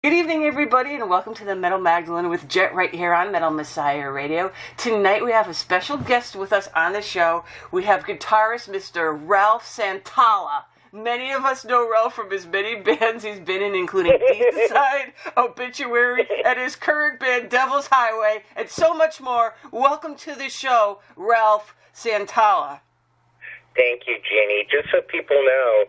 Good evening, everybody, and welcome to the Metal Magdalene with Jet right here on Metal Messiah Radio. Tonight we have a special guest with us on the show. We have guitarist Mr. Ralph Santolla. Many of us know Ralph from his many bands he's been in, including Deicide, Obituary, and his current band Devil's Highway, and so much more. Welcome to the show, Ralph Santolla. Thank you, Jeannie. Just so people know,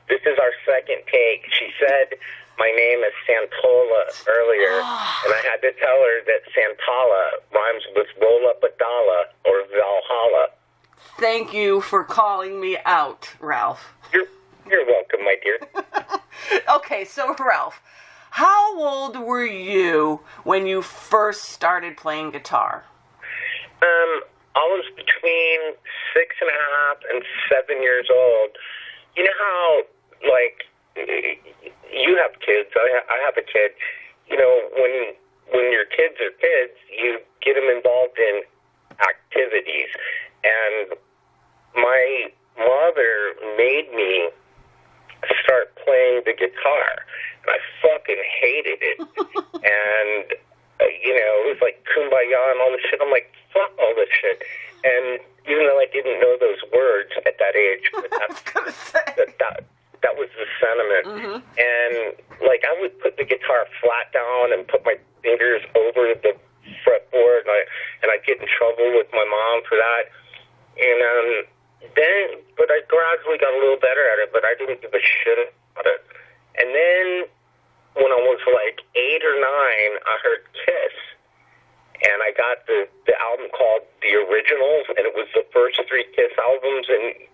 this is our second take. She said my name is Santolla earlier, and I had to tell her that Santolla rhymes with Roll Up a Dollar or Valhalla. Thank you for calling me out, Ralph. You're welcome, my dear. Okay, so Ralph, how old were you when you first started playing guitar? I was between 6.5 and 7 years old. You know how, like, you have kids, I have a kid. You know, when your kids are kids, you get them involved in activities. And my mother made me start playing the guitar. And I fucking hated it. And, you know, it was like Kumbaya and all this shit. I'm like, fuck all this shit. And even though I didn't know those words at that age, but that was the sentiment. Mm-hmm. And, like, I would put the guitar flat down and put my fingers over the fretboard, and I'd get in trouble with my mom for that. And but I gradually got a little better at it, but I didn't give a shit about it. And then when I was, like, 8 or 9, I heard Kiss. And I got the album called The Originals, and it was the first 3 Kiss albums in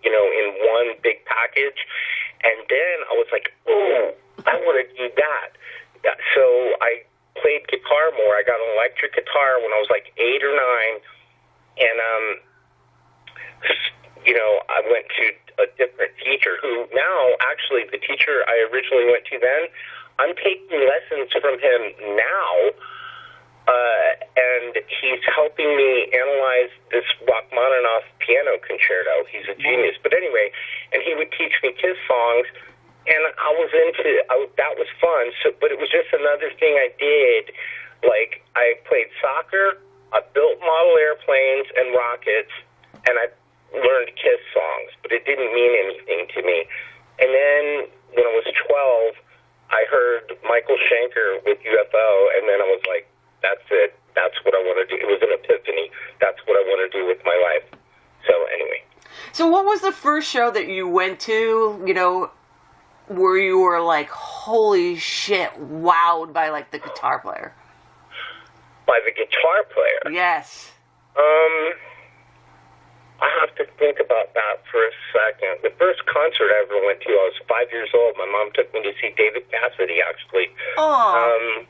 one big package. And then I was like, ooh, I want to do that. So I played guitar more. I got an electric guitar when I was like 8 or 9. And, I went to a different teacher who now, actually, the teacher I originally went to then, I'm taking lessons from him now. And he's helping me analyze this Rachmaninoff piano concerto. He's a genius. But anyway, and he would teach me Kiss songs, and I was that was fun. So, but it was just another thing I did. Like, I played soccer, I built model airplanes and rockets, and I learned Kiss songs, but it didn't mean anything to me. And then when I was 12, I heard Michael Schenker with UFO, and then I was like, that's it. That's what I want to do. It was an epiphany. That's what I want to do with my life. So anyway. So what was the first show that you went to, where you were like, holy shit, wowed by, like, the guitar player? By the guitar player? Yes. I have to think about that for a second. The first concert I ever went to, I was 5 years old. My mom took me to see David Cassidy, actually. Aww.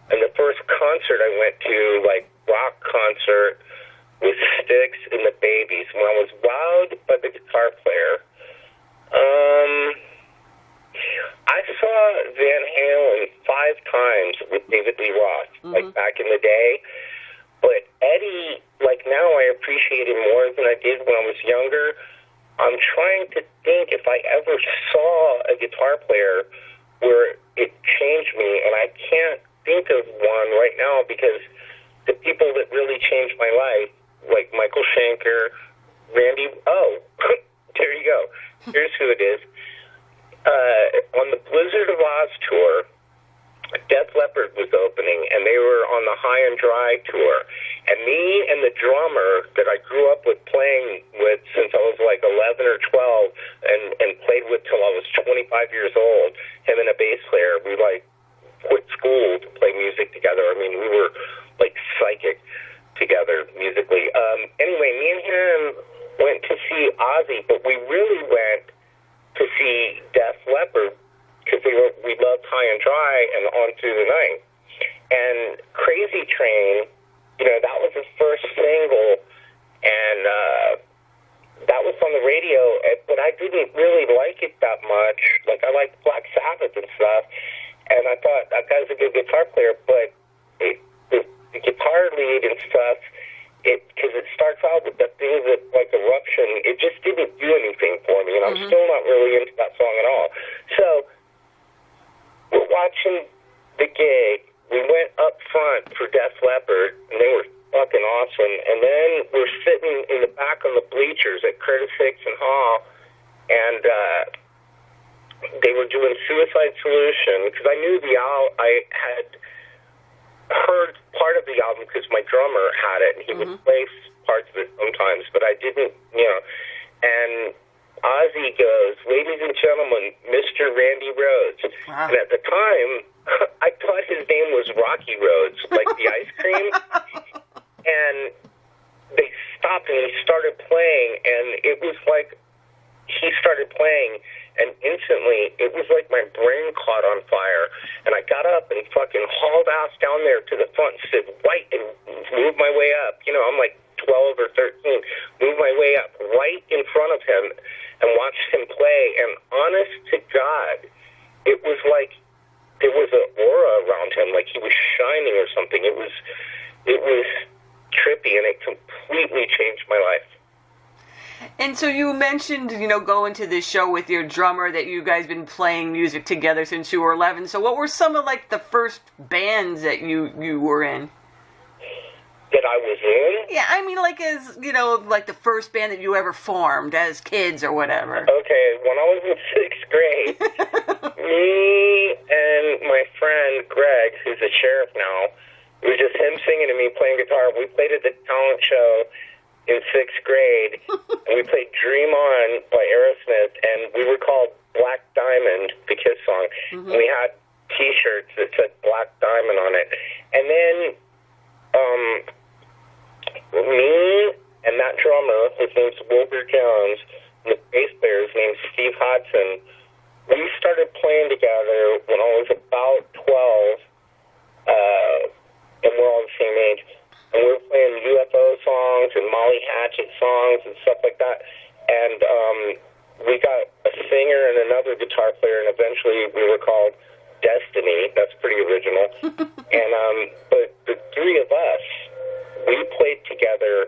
And the first concert I went to, like, rock concert, was Styx and the Babies. When I was wowed by the guitar player, I saw Van Halen 5 times with David Lee Roth, like, back in the day. But Eddie, like, now I appreciate him more than I did when I was younger. I'm trying to think if I ever saw a guitar player where it changed me, and I can't think of one right now, because the people that really changed my life, like Michael Schenker, Randy, there you go. Here's who it is. On the Blizzard of Oz tour, Def Leppard was opening, and they were on the High and Dry tour. And me and the drummer that I grew up with playing with since I was like 11 or 12 and played with till I was 25 years old, him and a bass player, we like quit school to play music together. I mean, we were like psychic together musically. Anyway, me and him went to see Ozzy, but we really went to see Def Leppard because we loved High and Dry and On Through the Night. And Crazy Train, that was his first single, and that was on the radio, but I didn't really like it that much. Like, I liked Black Sabbath and stuff, and I thought that guy's a good guitar player, but the guitar lead and stuff, because it starts out with the things that, like, Eruption, it just didn't do anything for me, and I'm still not really into that song at all. So we're watching the gig, we went up front for Def Leppard, and they were fucking awesome. And then we're sitting in the back on the bleachers at Curtis Hicks and Hall, and they were doing Suicide Solution, because I knew I had heard part of the album because my drummer had it, and he would play parts of it sometimes, but I didn't, and Ozzy goes, "Ladies and gentlemen, Mr. Randy Rhoads." Wow. And at the time, I thought his name was Rocky Roads, like the ice cream. And they stopped and he started playing, and it was like he started playing, and instantly it was like my brain caught on fire. And I got up and fucking hauled ass down there to the front, stood right, and moved my way up. I'm like 12 or 13, moved my way up right in front of him and watched him play. And honest to God, it was like there was an aura around him, like he was shining or something. It was trippy, and it completely changed my life. And so you mentioned, going to this show with your drummer, that you guys been playing music together since you were 11. So what were some of like the first bands that you were in? That I was in? Yeah, I mean, like as, like the first band that you ever formed as kids or whatever. Okay, when I was in 6th grade, me and my friend Greg, who's a sheriff now, it was just him singing and me playing guitar. We played at the talent show in 6th grade, and we played Dream On by Aerosmith, and we were called Black Diamond, the Kiss song. And we had T-shirts that said Black Diamond on it. And then me and that drummer, his name's Wilbur Jones, and the bass player, his name's Steve Hodson, we started playing together when I was about 12, and we're all the same age. And we were playing UFO songs and Molly Hatchet songs and stuff like that. And we got a singer and another guitar player, and eventually we were called Destiny. That's pretty original. And but the three of us, we played together,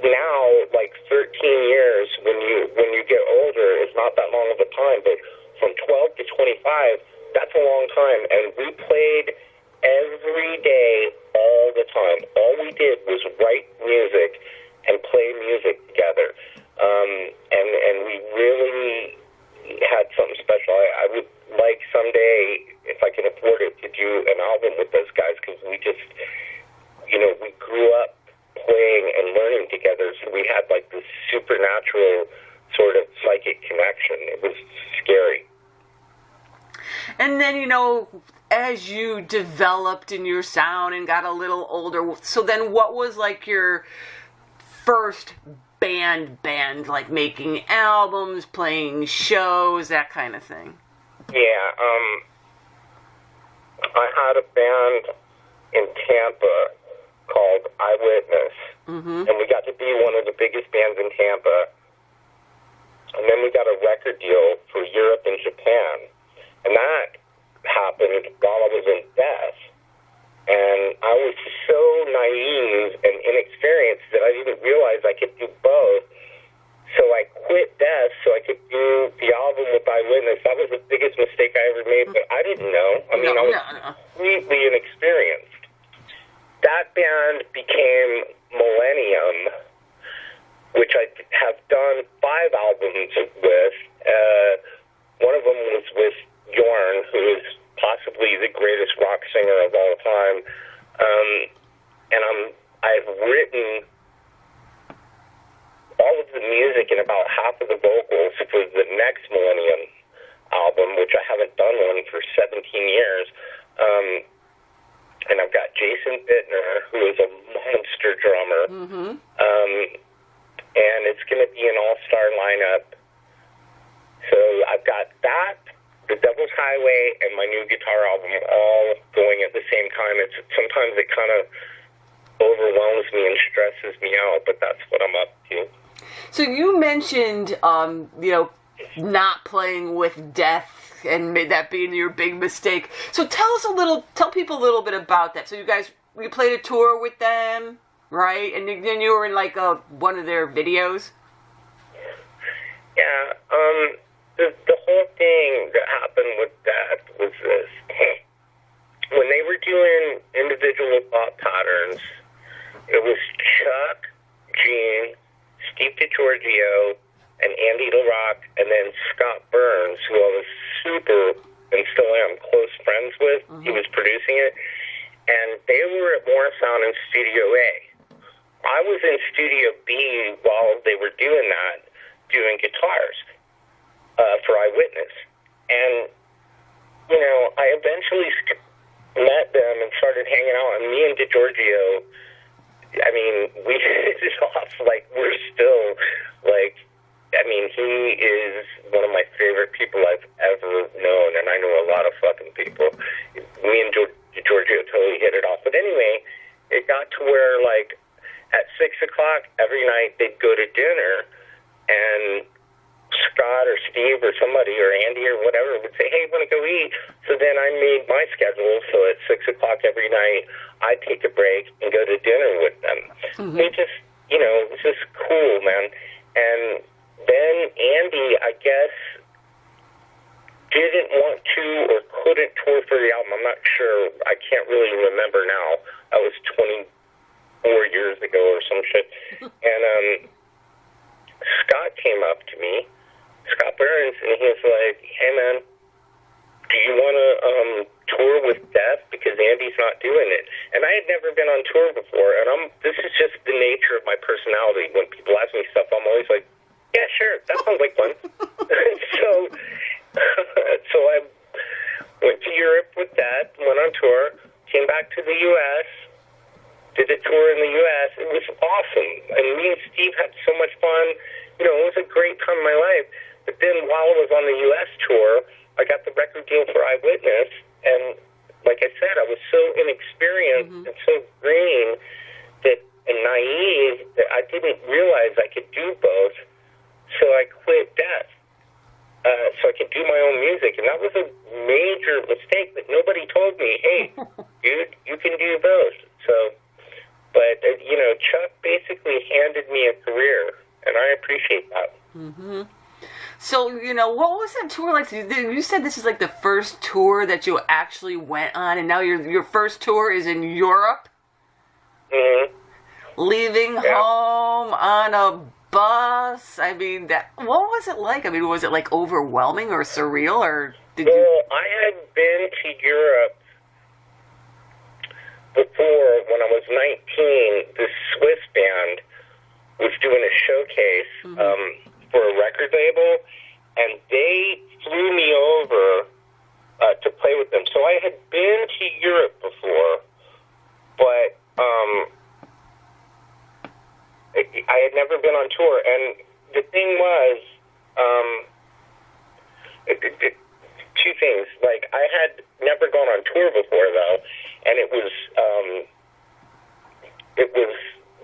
now like 13 years. When you get older, it's not that long of a time, but from 12 to 25, that's a long time. And we played every day, all the time. All we did was write music and play music together. And we really had something special. I would like someday, if I can afford it, to do an album with those guys, because we just, we grew up playing and learning together, so we had like this supernatural sort of psychic connection. It was scary. And then, as you developed in your sound and got a little older, so then what was like your first band, like making albums, playing shows, that kind of thing? Yeah, I had a band in Tampa called Eyewitness, and we got to be one of the biggest bands in Tampa. And then we got a record deal for Europe and Japan, and that happened while I was in Death. And I was so naive and inexperienced that I didn't realize I could do both. So I quit Death so I could do the album with Eyewitness. That was the biggest mistake I ever made, but I didn't know. I was completely inexperienced. That band became Millennium, which I have done 5 albums with. One of them was with Bjorn, who is possibly the greatest rock singer of all time. And I've written all of the music and about half of the vocals for the next Millennium album, which I haven't done one for 17 years. And I've got Jason Bittner, who is a monster drummer. And it's going to be an all-star lineup. So I've got that, The Devil's Highway, and my new guitar album all going at the same time. Sometimes it kind of overwhelms me and stresses me out, but that's what I'm up to. So you mentioned, not playing with Death and that being your big mistake. So tell people a little bit about that. So you played a tour with them, right? And then you were in like one of their videos. Yeah. The whole thing that happened with that was this. When they were doing individual thought patterns, it was Chuck, Gene, Steve DiGiorgio, and Andy LaRocque, and then Scott Burns, who I was super, and still am, close friends with. Mm-hmm. He was producing it. And they were at Morrisound in Studio A. I was in Studio B while they were doing that, doing Guitarist for Eyewitness. And, you know, I eventually met them and started hanging out. And me and DiGiorgio, I mean, we hit it off like we're still, like, I mean, he is one of my favorite people I've ever known, and I know a lot of fucking people. Me and Giorgio totally hit it off. But anyway, it got to where, like, at 6 o'clock every night they'd go to dinner, and Scott or Steve or somebody or Andy or whatever would say, hey, want to go eat? So then I made my schedule, so at 6 o'clock every night I'd take a break and go to dinner with them. Mm-hmm. It just, you know, it was just cool, man. And then Andy, I guess, didn't want to or couldn't tour for the album. I'm not sure. I can't really remember now. That was 24 years ago or some shit. And Scott came up to me, Scott Burns, and he was like, hey, man, do you want to tour with Death? Because Andy's not doing it. And I had never been on tour before, and this is just the nature of my personality. When people ask me stuff, I'm always like, yeah, sure, that sounds like fun. So I went to Europe with that, went on tour, came back to the U.S., did a tour in the U.S. It was awesome. And me and Steve had so much fun. You know, it was a great time in my life. But then while I was on the U.S. tour, I got the record deal for Eyewitness. And like I said, I was so inexperienced and so green and naive that I didn't realize I could do both. So I quit Death, so I could do my own music. And that was a major mistake, but nobody told me, hey, dude, you can do both. So, but, you know, Chuck basically handed me a career, and I appreciate that. Mm-hmm. So, you know, what was that tour like? You said this is like the first tour that you actually went on, and now your first tour is in Europe? Mm-hmm. Leaving home on a bus. I mean, what was it like? I mean, was it like overwhelming or surreal, or did you? Well, I had been to Europe before when I was 19. This Swiss band was doing a showcase for a record label, and they flew me over to play with them. So I had been to Europe before, but I had never been on tour, and the thing was, two things. Like, I had never gone on tour before, though, and it was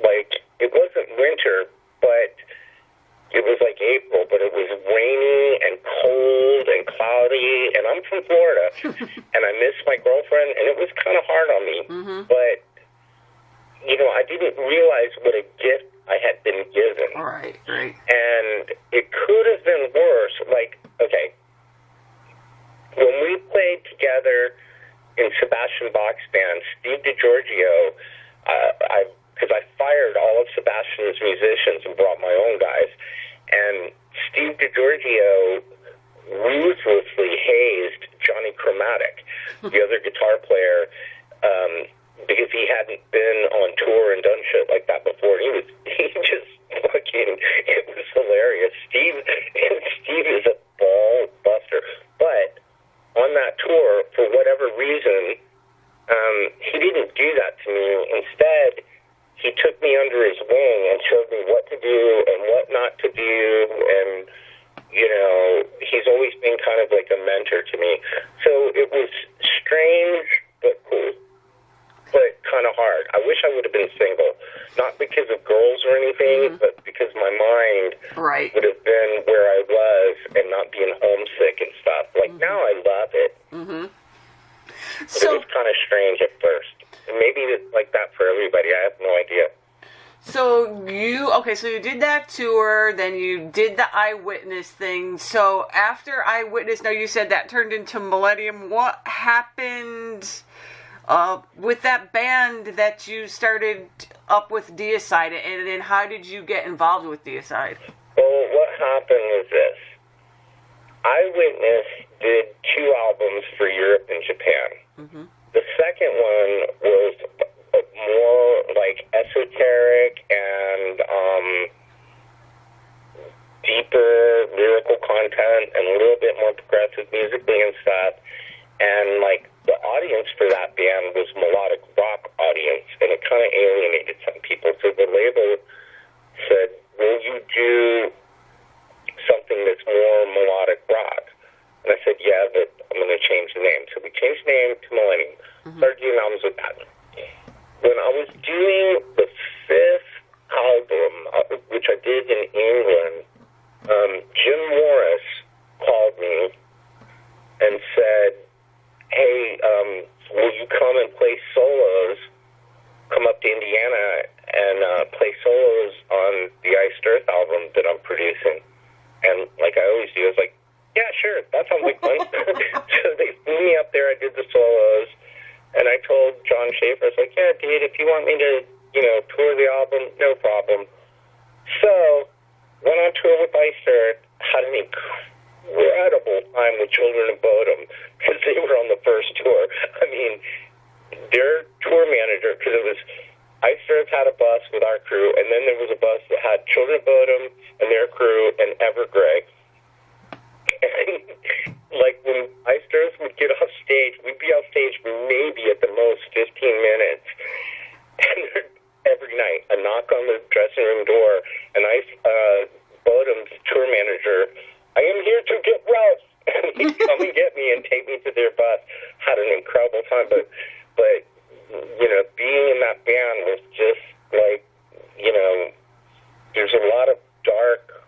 like, it wasn't winter, but it was like April, but it was rainy and cold and cloudy, and I'm from Florida, and I missed my girlfriend, and it was kind of hard on me, but, you know, I didn't realize what a gift I had been given. Right. And it could have been worse. Like, okay, when we played together in Sebastian Bach's band, Steve DiGiorgio, because I fired all of Sebastian's musicians and brought my own guys, and Steve DiGiorgio ruthlessly hazed Johnny Chromatic, the other guitar player, because he hadn't been on tour and done shit like that before. He just fucking, it was hilarious. Steve is a ball buster. But on that tour, for whatever reason, he didn't do that to me. Instead, he took me under his wing and showed me what to do and what not to do. And, you know, he's always been kind of like a mentor to me. So it was strange, but cool. But kind of hard. I wish I would have been single. Not because of girls or anything, but because my mind would have been where I was and not being homesick and stuff. Like, now I love it. But it was kind of strange at first. And maybe it's like that for everybody. I have no idea. So you did that tour, then you did the Eyewitness thing. So after Eyewitness, now you said that turned into Millennium. What happened with that band that you started up with Deicide, and then how did you get involved with Deicide? Well, what happened was this. Eyewitness did 2 albums for Europe and Japan. Mm-hmm. The second one was more like esoteric and deeper lyrical content and a little bit more progressive musically and stuff. And like the audience for that band was melodic rock audience, and it kind of alienated some people. So the label said, "Will you do something that's more melodic rock?" And I said, "Yeah, but I'm going to change the name." So we changed the name to Millennium. Mm-hmm. Started doing albums with that. When I was doing the 5th album, which I did in England, Jim Morris called me and said, "Hey, will you come and play solos? Come up to Indiana and play solos on the Iced Earth album that I'm producing." And like I always do, I was like, "Yeah, sure, that sounds like fun." So they flew me up there. I did the solos, and I told John Schaefer, I was like, "Yeah, dude, if you want me to, tour the album, no problem." So went on tour with Iced Earth, had an incredible time with Children of Bodom because they were on the first tour. I mean, their tour manager, because it was Iced Earth had a bus with our crew, and then there was a bus that had Children of Bodom and their crew and Evergrey. And like when Iced Earth would get off stage, we'd be off stage for maybe at the most 15 minutes. And every night, a knock on the dressing room door, and Bodom's tour manager, "I am here to get Ralph." And he'd come and get me and take me to their bus. Had an incredible time, but being in that band was just like, there's a lot of dark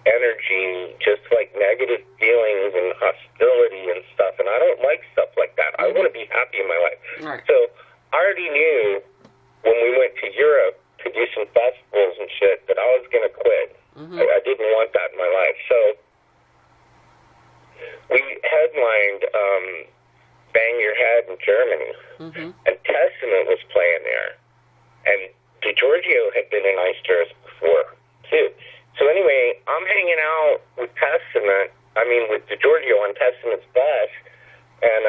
energy, just like negative feelings and hostility and stuff, and I don't like stuff like that. I want to be happy in my life. Right. So I already knew when we went to Europe to do some festivals and shit that I was going to quit. Mm-hmm. I didn't want that in my life. So we headlined Bang Your Head in Germany, mm-hmm. and Testament was playing there. And DiGiorgio had been in Iced Earth before, too. So anyway, I'm hanging out with with DiGiorgio on Testament's bus, and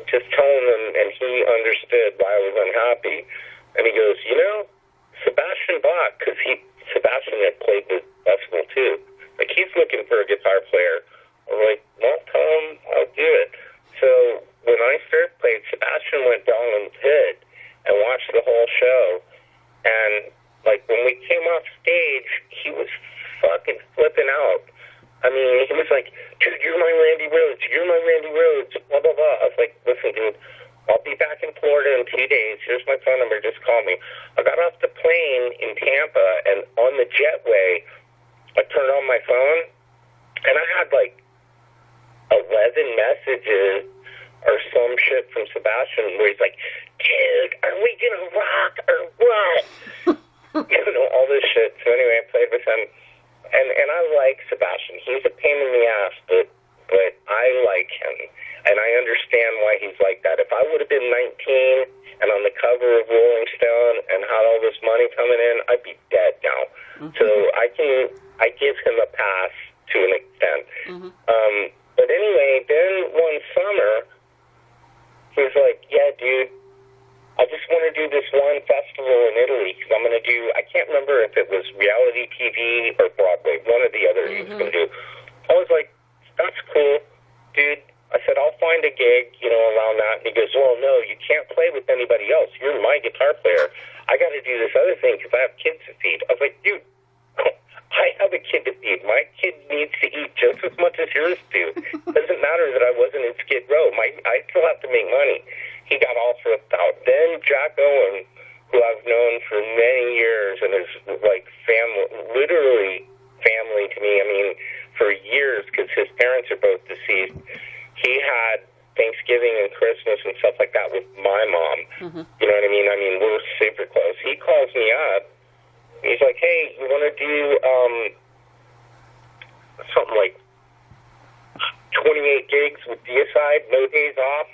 just telling him, and he understood why I was unhappy. And he goes, Sebastian Bach, because Sebastian had played the festival too. Like, he's looking for a guitar player. I'm like, well, tell him I'll do it. So when I first played, Sebastian went down in the pit and watched the whole show. And, like, when we came off stage, he was fucking flipping out. I mean, he was like, "Dude, you're my Randy Rhoads. You're my Randy Rhoads, blah, blah, blah." I was like, "Listen, dude, I'll be back in Florida in 2 days. Here's my phone number. Just call me." I got off the plane in Tampa, and on the jetway, I turned on my phone, and I had, like, 11 messages or some shit from Sebastian where he's like, "Dude, are we going to rock or what?" All this shit. So anyway, I played with him. And I like Sebastian. He's a pain in the ass, but I like him. And I understand why he's like that. If I would have been 19 and on the cover of Rolling Stone and had all this money coming in, I'd be dead now. Mm-hmm. So I give him a pass to an extent. Mm-hmm. But anyway, then one summer, he was like, "Yeah, dude, I just want to do this one festival in Italy because I'm going to do," I can't remember if it was reality TV or Broadway, one or the other he was going to do. I was like, "That's cool, dude." I said, "I'll find a gig, around that." And he goes, "Well, no, you can't play with anybody else. You're my guitar player. I got to do this other thing because I have kids to feed." I was like, "Dude, I have a kid to feed. My kid needs to eat just as much as yours do. It doesn't matter that I wasn't in Skid Row. I still have to make money." He got all flipped out. Then Jack Owen, who I've known for many years and is like family, literally family to me. I mean, for years, because his parents are both deceased. He had Thanksgiving and Christmas and stuff like that with my mom. You know what I mean? I mean, we're super close. He calls me up. He's like, hey, you want to do something like 28 gigs with Deicide, no days off,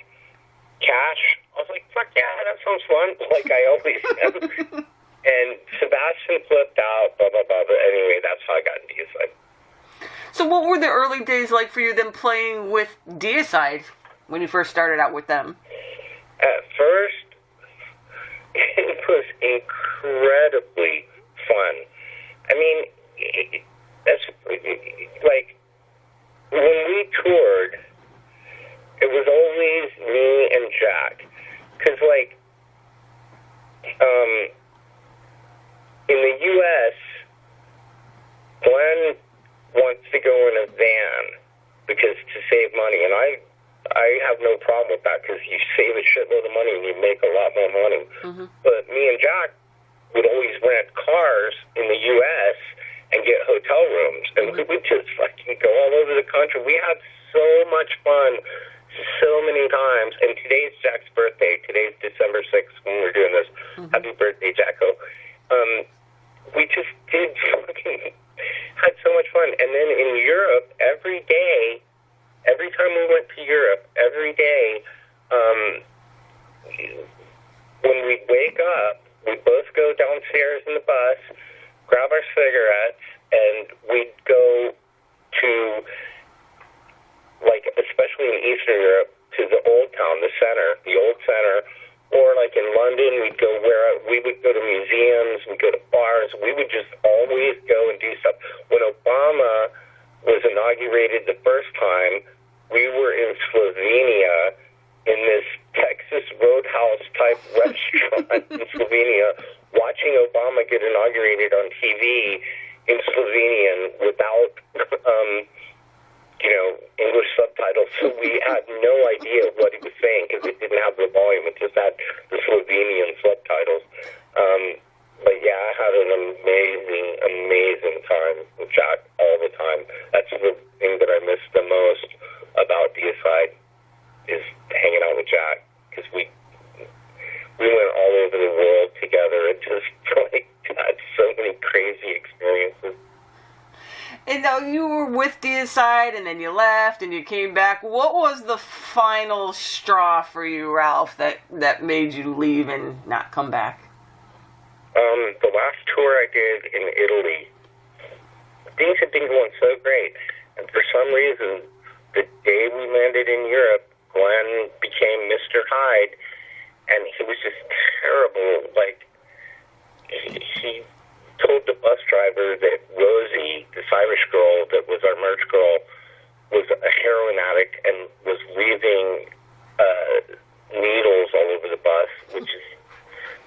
cash? I was like, fuck yeah, that sounds fun. Like I always am. And Sebastian flipped out, blah, blah, blah. But anyway, that's how I got into Deicide. So what were the early days like for you then playing with Deicide when you first started out with them? At first, it was incredibly fun. I mean, that's like when we toured, it was always me and Jack. Because, like, in the U.S., Glenn wants to go in a van because to save money, and I have no problem with that because you save a shitload of money and you make a lot more money. But me and Jack would always rent cars in the U.S. and get hotel rooms, and we would just fucking go all over the country. We had so much fun so many times, and today's Jack's birthday. Today's December 6th when we're doing this. Happy birthday, Jacko. We just did fucking had so much fun. And then in Europe, every day, every time we went to Europe, every day, when we wake up, we both go downstairs in the bus, grab our cigarettes, and we'd go to, like, especially in Eastern Europe, to the old town, the old center, or like in London, we would go to museums, we'd go to bars, we would just always go and do stuff. When Obama was inaugurated the first time, we were in Slovenia in this Texas Roadhouse type restaurant in Slovenia, watching Obama get inaugurated on TV in Slovenian without English subtitles, so we had no idea what he was saying because it didn't have the volume. It just had the Slovenian subtitles. But yeah, I had an amazing, amazing time with Jack all the time. That's the thing that I miss the most about Deicide is hanging out with Jack because we went all over the world together and just like had so many crazy experiences. And now you were with Deicide, and then you left, and you came back. What was the final straw for you, Ralph, that made you leave and not come back? The last tour I did in Italy, things had been going so great, and for some reason, the day we landed in Europe, Glenn became Mr. Hyde, and he was just terrible. Like, he told the bus driver that Rosie, this Irish girl that was our merch girl, was a heroin addict and was leaving needles all over the bus, which is,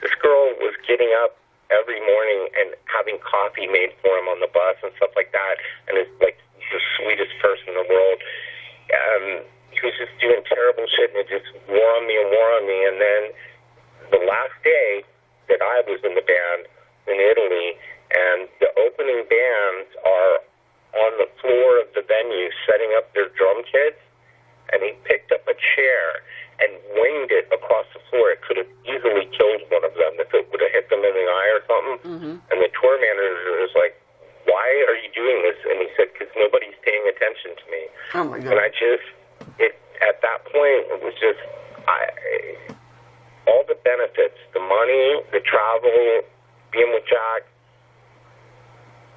this girl was getting up every morning and having coffee made for him on the bus and stuff like that, and is like the sweetest person in the world. He was just doing terrible shit, and it just wore on me, and then the last day that I was in the band in Italy, and the opening bands are on the floor of the venue setting up their drum kits, and he picked up a chair and winged it across the floor. It could have easily killed one of them if it would have hit them in the eye or something. And the tour manager was like, why are you doing this? And he said, because nobody's paying attention to me. Oh my God. And at that point, it was just, all the benefits, the money, the travel, being with Jack,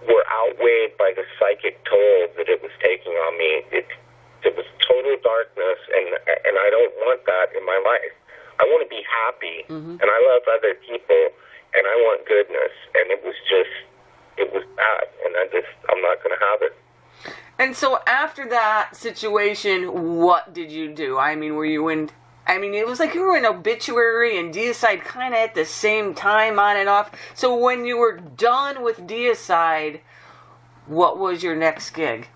were outweighed by the psychic toll that it was taking on me. It was total darkness, and I don't want that in my life. I want to be happy, and I love other people, and I want goodness, and it was bad, and I'm not going to have it. And so after that situation, what did you do? I mean, were you in... I mean, it was like you were in Obituary and Deicide kind of at the same time, on and off. So when you were done with Deicide, what was your next gig?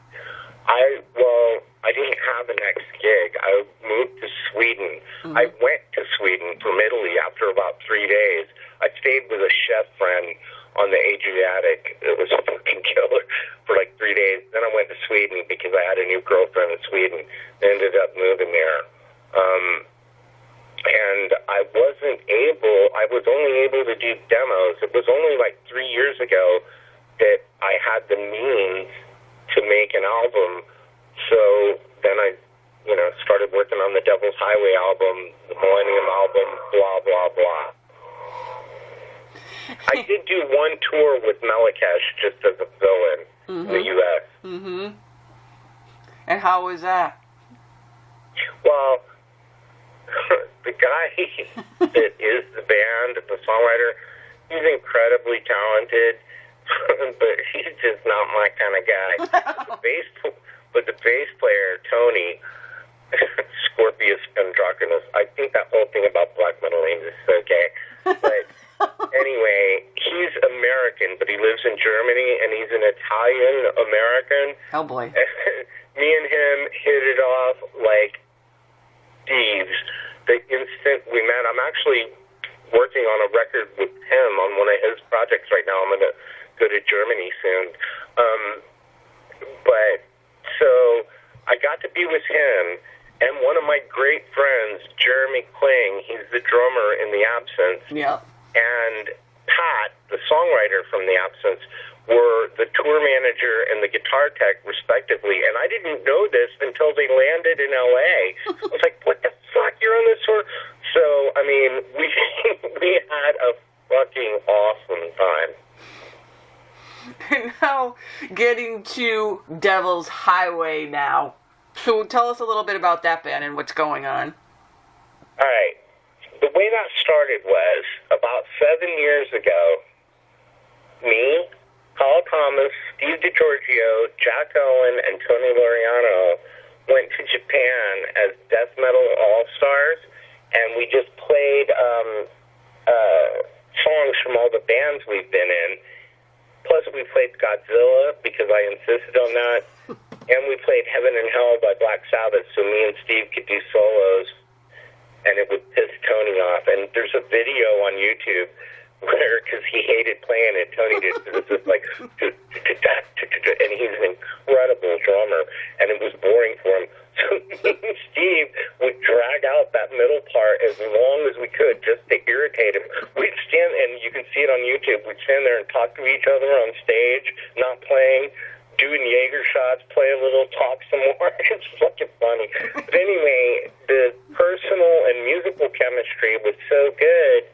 I didn't have a next gig. I moved to Sweden. I went to Sweden from Italy after about 3 days. I stayed with a chef friend on the Adriatic. It was fucking killer for like 3 days. Then I went to Sweden because I had a new girlfriend in Sweden. I ended up moving there. I was only able to do demos. It was only like 3 years ago that I had the means to make an album. So then I, started working on the Devil's Highway album, the Millennium album, blah, blah, blah. I did do one tour with Melikesh just as a fill-in in the U.S. Mm-hmm. And how was that? Well, the guy that is the band, the songwriter, he's incredibly talented, but he's just not my kind of guy. But the bass player, Tony, Scorpius Androgynous, I think that whole thing about black metal is okay. But anyway, he's American, but he lives in Germany, and he's an Italian-American. Oh, boy. Me and him hit it off like thieves the instant we met. I'm actually working on a record with him on one of his projects right now. I'm going to go to Germany soon. But so I got to be with him, and one of my great friends, Jeremy Kling, he's the drummer in The Absence. Yeah. And Pat, the songwriter from The Absence, were the tour manager and the guitar tech, respectively. And I didn't know this until they landed in L.A. I was like, what the fuck, you're on this tour? So, I mean, we had a fucking awesome time. And now, getting to Devil's Highway now. So tell us a little bit about that band and what's going on. All right. The way that started was, about 7 years ago, me, Paul Thomas, Steve DiGiorgio, Jack Owen, and Tony Laureano went to Japan as Death Metal All-Stars, and we just played songs from all the bands we've been in. Plus, we played Godzilla, because I insisted on that, and we played Heaven and Hell by Black Sabbath, so me and Steve could do solos, and it would piss Tony off. And there's a video on YouTube where, because he hated playing it, Tony did, it was just like, and he's an incredible drummer, and it was boring for him. So me and Steve would drag out that middle part as long as we could just to irritate him. We'd stand, and you can see it on YouTube, we'd stand there and talk to each other on stage, not playing, doing Jaeger shots, play a little, talk some more. It's fucking funny. But anyway, the personal and musical chemistry was so good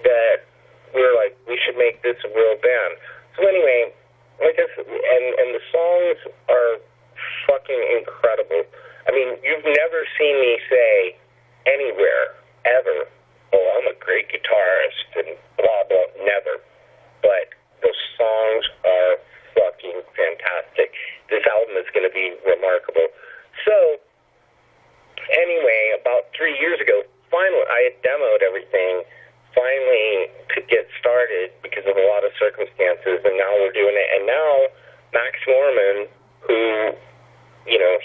that we were like, we should make this a real band. So anyway, like I said, and the songs are fucking incredible. I mean, you've never seen me say anywhere, ever, oh, I'm a great guitarist and blah, blah, never. But the songs are fucking fantastic. This album is going to be remarkable. So, anyway, about 3 years ago, finally, I had demoed everything, finally could get started because of a lot of circumstances, and now we're doing it. And now, Max Norman, who,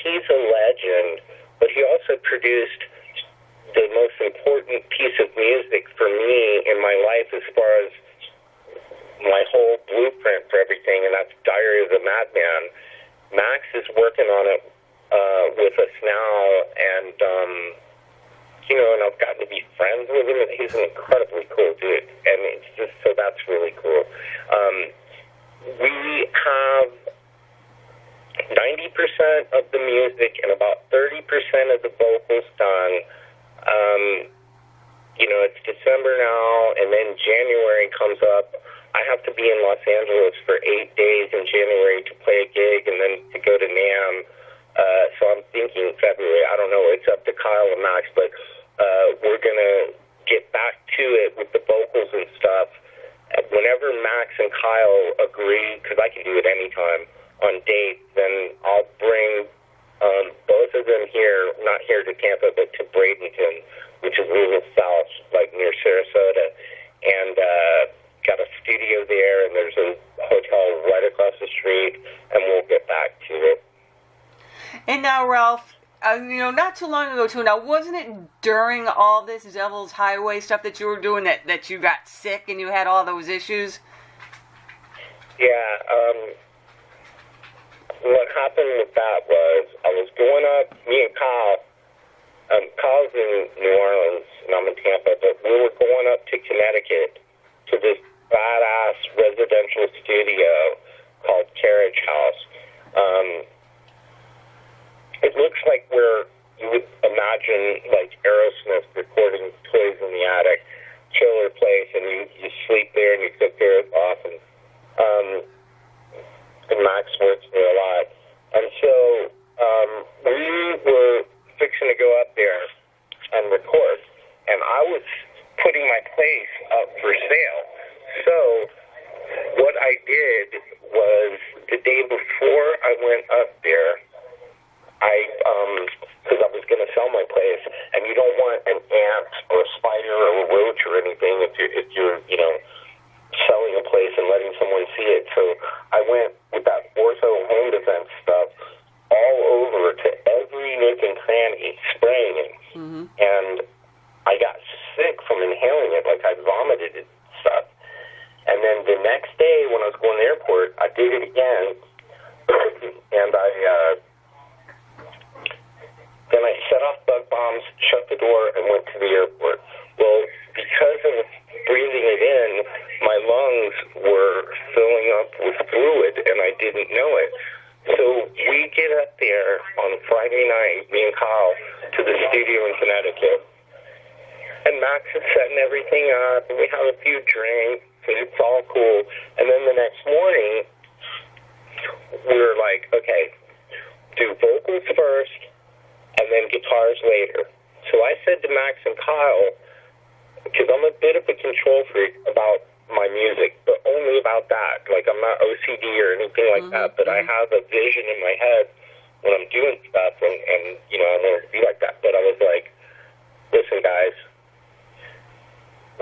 he's a legend, but he also produced the most important piece of music for me in my life as far as my whole blueprint for everything, and that's Diary of the Madman. Max is working on it with us now, and, and I've gotten to be friends with him, and he's an incredibly cool dude, and it's just, so that's really cool. We have 90% of the music and about 30% of the vocals done. It's December now, and then January comes up. I have to be in Los Angeles for 8 days in January to play a gig and then to go to NAMM. So I'm thinking February. I don't know. It's up to Kyle and Max, but we're going to get back to it with the vocals and stuff. Whenever Max and Kyle agree, because I can do it anytime, on dates, then I'll bring both of them here, not here to Tampa, but to Bradenton, which is a little south, like near Sarasota, and got a studio there, and there's a hotel right across the street, and we'll get back to it. And now, Ralph, not too long ago, too, now, wasn't it during all this Devil's Highway stuff that you were doing that you got sick and you had all those issues? Yeah, what happened with that was I was going up, me and Kyle, Kyle's in New Orleans, and I'm in Tampa, but we were going up to Connecticut to this badass residential studio called Carriage House. It looks like where you would imagine, like, Aerosmith recording Toys in the Attic. Killer place, and you sleep there and you cook there. It's awesome. And Max works there a lot. And so we were fixing to go up there and record. And I was putting my place up for sale. So what I did was the day before I went up there, because I was going to sell my place, and you don't want an ant or a spider or a roach or anything if you're selling a place and letting someone see it. So I went with that ortho home defense stuff all over to every nook and cranny, spraying it. Mm-hmm. And I got sick from inhaling it, like I vomited it and stuff. And then the next day when I was going to the airport, I did it again, and then I set off bug bombs, shut the door, and went to the airport. Well, because of breathing it in, my lungs were filling up with fluid, and I didn't know it. So we get up there on Friday night, me and Kyle, to the studio in Connecticut. And Max is setting everything up, and we have a few drinks, and it's all cool. And then the next morning, we were like, okay, do vocals first, and then guitars later. So I said to Max and Kyle, because I'm a bit of a control freak about my music, but only about that. Like, I'm not OCD or anything like that, but I have a vision in my head when I'm doing stuff, and I want it to be like that. But I was like, listen, guys,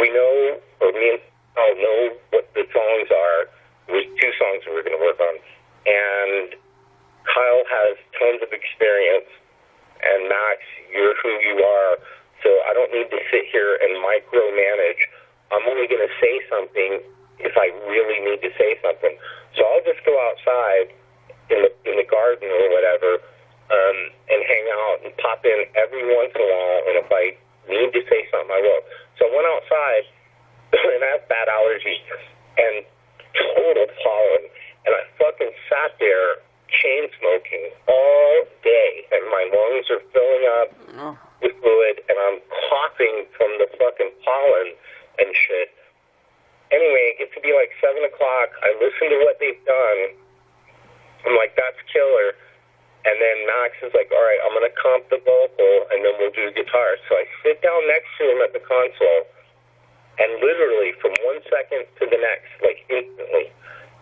we know, or me and Kyle know what the songs are. There's 2 songs that we're going to work on. And Kyle has tons of experience. And Max, you're who you are, so I don't need to sit here and micromanage. I'm only going to say something if I really need to say something. So I'll just go outside in the garden or whatever, and hang out and pop in every once in a while, and if I need to say something, I will. So I went outside, and I have bad allergies, and total pollen, and I fucking sat there chain smoking all day, and my lungs are filling up with fluid, and I'm coughing from the fucking pollen and shit. Anyway, it gets to be like 7 o'clock. I listen to what they've done. I'm like, that's killer. And then Max is like, all right, I'm going to comp the vocal, and then we'll do guitar. So I sit down next to him at the console, and literally from 1 second to the next, like instantly,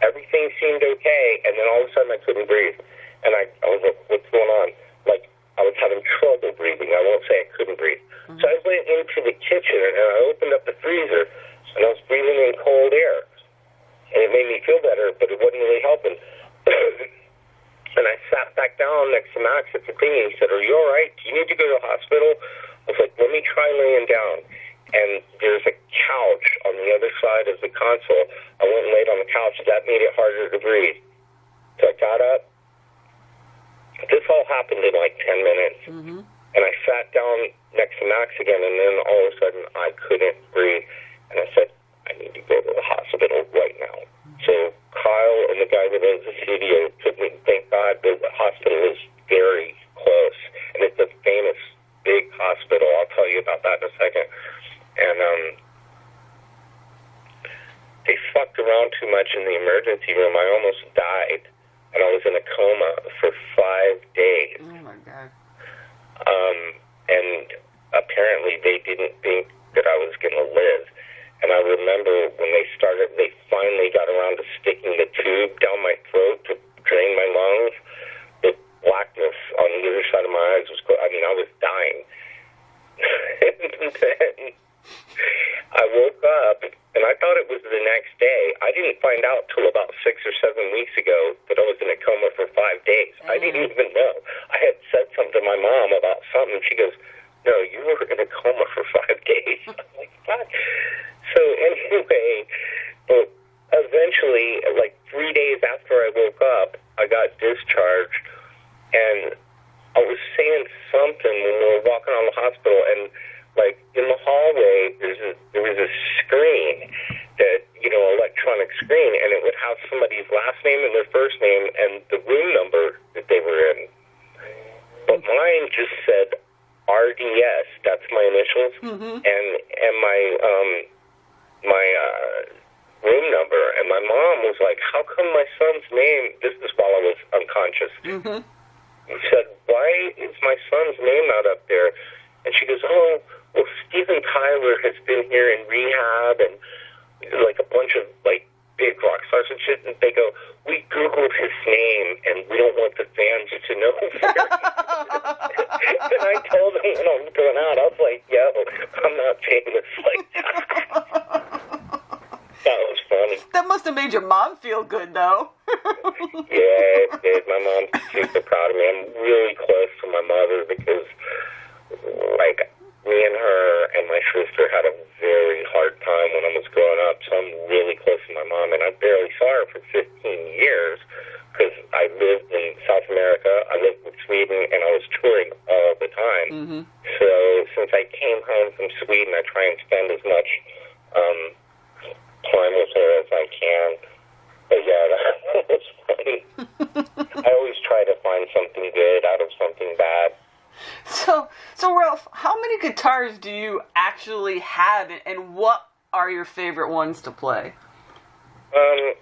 everything seemed okay, and then all of a sudden I couldn't breathe. And I was like, what's going on? Like, I was having trouble breathing. I won't say I couldn't breathe. Mm-hmm. So I went into the kitchen, and I opened up the freezer, and I was breathing in cold air. And it made me feel better, but it wasn't really helping. And I sat back down next to Max at the thing, and he said, are you all right? Do you need to go to the hospital? I was like, let me try laying down. And there's a couch on the other side of the console. I went and laid on the couch. That made it harder to breathe. So I got up. This all happened in like 10 minutes. Mm-hmm. And I sat down next to Max again, and then all of a sudden I couldn't breathe. And I said, I need to go to the hospital right now. So Kyle and the guy that owns the studio took me. Thank God the hospital is very close. And it's a famous big hospital. I'll tell you about that in a second. And they fucked around too much in the emergency room. I almost died, and I was in a coma for 5 days. Oh my God. And apparently they didn't think that I was going to live. And I remember when they finally got around to sticking the tube down my throat to drain my lungs. The blackness on the other side of my eyes was, I was dying. And then I woke up, and I thought it was the next day. I didn't find out till about 6 or 7 weeks ago that I was in a coma for 5 days. Mm-hmm. I didn't even know. I had said something to my mom about something. She goes, no, you were in a coma for 5 days. I'm like, what? So anyway, eventually, like 3 days after I woke up, I got discharged, and I was saying something and when we were walking around the hospital, and like in the hallway, there was a screen that, electronic screen, and it would have somebody's last name and their first name and the room number that they were in. But mine just said RDS. That's my initials, and my room number. And my mom was like, "How come my son's name?" This is while I was unconscious. Said, "Why is my son's name not up there?" And she goes, "Oh, well, Steven Tyler has been here in rehab, and like a bunch of like big rock stars and shit." And they go, "We Googled his name, and we don't want the fans to know where." And I told them when I was going out, I was like, "Yo, I'm not famous like that." That was funny. That must have made your mom feel good, though. Yeah, it did. My mom's super proud of me. I'm really close to my mother because, like, me and her and my sister had a very hard time when I was growing up, so I'm really close to my mom, and I barely saw her for 15 years because I lived in South America, I lived in Sweden, and I was touring all the time. So since I came home from Sweden, I try and spend as much time with her as I can. But yeah, that was funny. I always try to find something good out of something bad. So Ralph, how many guitars do you actually have, and what are your favorite ones to play? I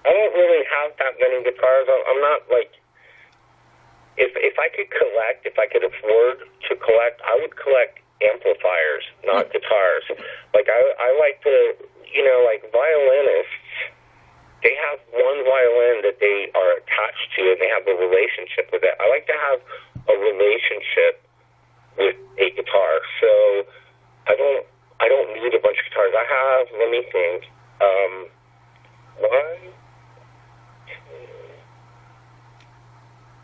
don't really have that many guitars. I'm not like, if I could collect, if I could afford to collect, I would collect amplifiers, not guitars. Like I like to, like violinists, they have one violin that they are attached to, and they have a relationship with it. I like to have a relationship with a guitar, so I don't need a bunch of guitars. I have, let me think, one,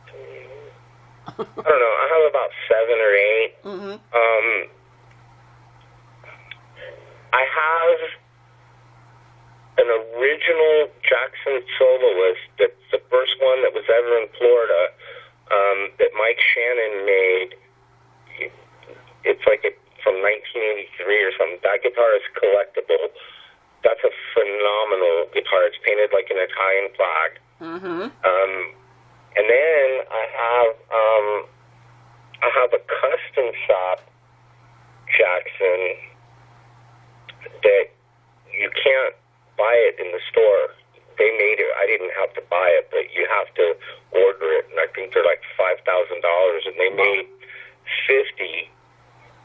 two, I don't know, I have about 7 or 8. I have an original Jackson soloist that's the first one that was ever in Florida, that Mike Shannon made. It's like from 1983 or something. That guitar is collectible. That's a phenomenal guitar. It's painted like an Italian flag. And then I have a custom shop Jackson that you can't buy it in the store. They made it. I didn't have to buy it, but you have to order it, and I think they're like $5,000. And they made 50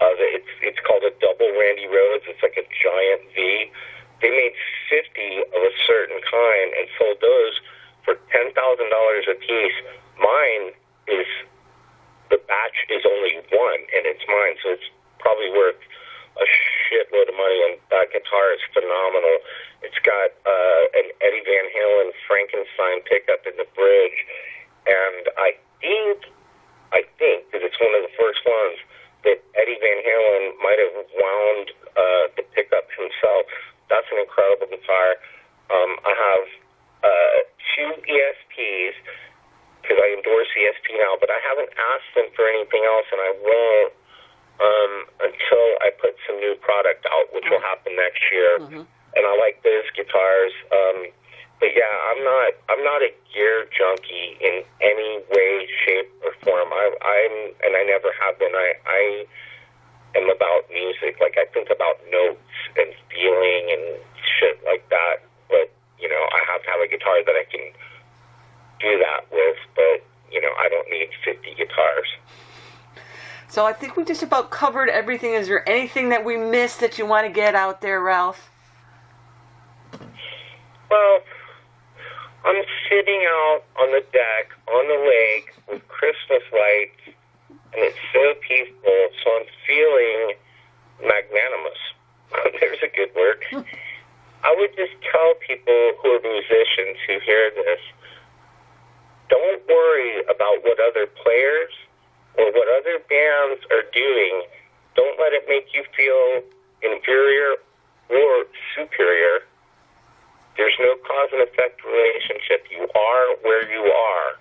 of it. It's called a double Randy Rhoads. It's like a giant V. They made 50 of a certain kind and sold those for $10,000 a piece. Mine is, the batch is only one, and it's mine, so it's probably worth a shitload of money, and that guitar is phenomenal. It's got an Eddie Van Halen Frankenstein pickup in the bridge, and I think, because it's one of the first ones, that Eddie Van Halen might have wound the pickup himself. That's an incredible guitar. I have 2 ESPs, because I endorse ESP now, but I haven't asked them for anything else, and I won't until I put some new product out, which will happen next year. And I like those guitars. But yeah, I'm not a gear junkie in any way, shape, or form. And I never have been. I am about music. Like, I think about notes and feeling and shit like that. But I have to have a guitar that I can do that with. But I don't need 50 guitars. So I think we just about covered everything. Is there anything that we missed that you want to get out there, Ralph? Well, I'm sitting out on the deck, on the lake, with Christmas lights, and it's so peaceful, so I'm feeling magnanimous. There's a good word. I would just tell people who are musicians who hear this, don't worry about what other players or what other bands are doing. Don't let it make you feel inferior or superior. There's no cause and effect relationship. You are where you are.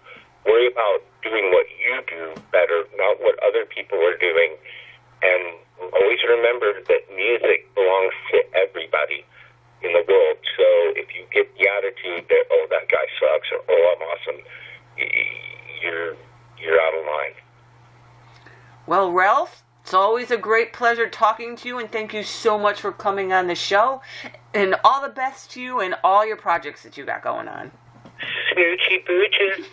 Worry about doing what you do better, not what other people are doing. And always remember that music belongs to everybody in the world. So if you get the attitude that, oh, that guy sucks, or oh, I'm awesome, you're out of line. Well, Ralph, it's always a great pleasure talking to you, and thank you so much for coming on the show. And all the best to you and all your projects that you got going on. Smoochie booches.